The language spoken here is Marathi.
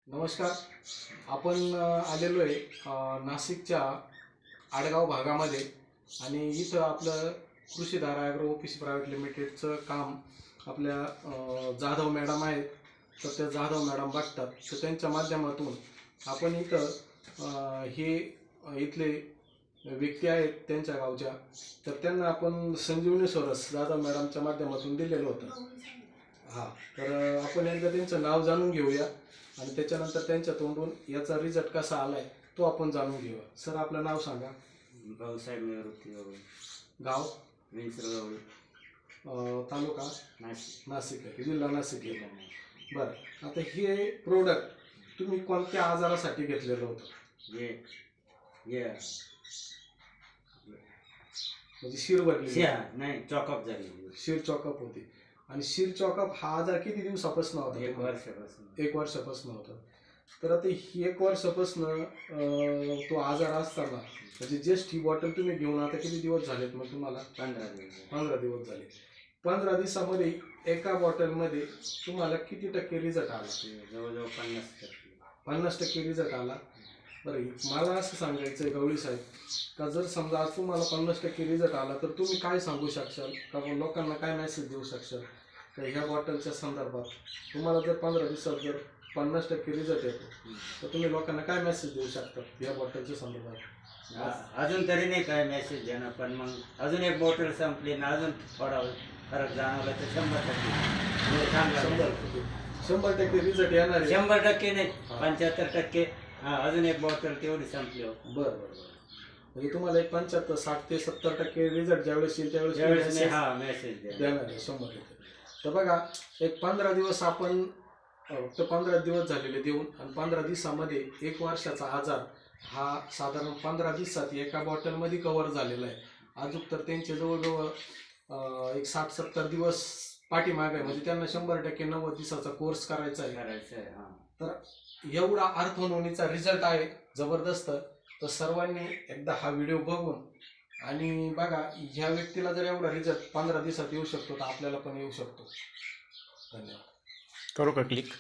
नमस्कार. आपण आलेलो आहे नाशिकच्या आडगाव भागामध्ये आणि इथं आपलं कृषीधारा ॲग्रो ऑफिस प्रायव्हेट लिमिटेडचं काम आपल्या जाधव मॅडम आहेत. तर त्या जाधव मॅडम बघतात, तर त्यांच्या माध्यमातून आपण इथं हे इथले व्यक्ती आहेत त्यांच्या गावच्या, तर त्यांना आपण संजीवनी सोरस जाधव मॅडमच्या माध्यमातून दिलेलं होतं. हां, तर आपण एकदा त्यांचं नाव जाणून घेऊया आणि त्याच्यानंतर त्यांच्या तोंडून याचा रिझल्ट कसा आलाय तो आपण जाणून घेऊया. सर, आपलं नाव सांगा. भाऊसाहेब निवृत्ती गवळी, गाव विंचर गवळी, तालुका नाशिक. नाशिक आहे, जिल्हा नाशिक आहे. बरं, आता हे प्रोडक्ट तुम्ही कोणत्या आजारासाठी घेतलेलं होतं? ये म्हणजे शिर भरली नाही, चॉकअप झाली. शिर चॉकअप होती. आणि शिर चॉकअप हा आजार किती दिवसापासून होता? 1 वर्षापासून. 1 वर्षापासून होता. तर आता ही 1 वर्षापासून तो आजार असताना म्हणजे जस्ट ही बॉटल तुम्ही घेऊन आता किती दिवस झालेत मग तुम्हाला? 15 दिवस. 15 दिवस झाले. 15 दिवसामध्ये एका बॉटलमध्ये तुम्हाला किती टक्के रिझल्ट आला? जवळजवळ 50%. 50% रिझल्ट आला. बरं, मला असं सांगायचं आहे गवळी साहेब, का जर समजा आज तुम्हाला 50% रिझल्ट आला तर तुम्ही काय सांगू शकशाल का लोकांना काय मेसेज देऊ शकशाल तर ह्या बॉटलच्या संदर्भात? तुम्हाला जर 15 दिवसात जर 50% रिझल्ट येतो तर तुम्ही लोकांना काय मेसेज देऊ शकता या बॉटलच्या संदर्भात? अजून तरी नाही काय मेसेज देणार, पण मग अजून एक बॉटल संपली ना अजून थोडा फरक जाणवला तर 100% रिझल्ट येणार आहे. 100% नाही, 75%. अजून एक बॉटल तेवढी संपली. बरं बरं बरं. म्हणजे तुम्हाला एक 75, 60 ते 70% रिझल्ट ज्यावेळेस येईल त्यावेळेस मेसेज देणार आहे 100%. तर बघा, एक 15 दिवस आपण तर 15 दिवस झालेले देऊन आणि 15 दिवसामध्ये 1 वर्षाचा आजार हा साधारण 15 दिवसात एका बॉटलमध्ये कव्हर झालेला आहे. अजून तर त्यांचे जवळजवळ एक 60-70 दिवस पाठीमागे आहे, म्हणजे त्यांना 100% 90 दिवसाचा कोर्स करायचा आहे. तर एवढा अर्थनोनीचा रिझल्ट आहे जबरदस्त. तर सर्वांनी एकदा हा व्हिडिओ बघून आणि बघा, ह्या व्यक्तीला जर एवढा रिझल्ट 15 दिवसात येऊ शकतो तर आपल्याला पण येऊ शकतो. धन्यवाद. करू का क्लिक?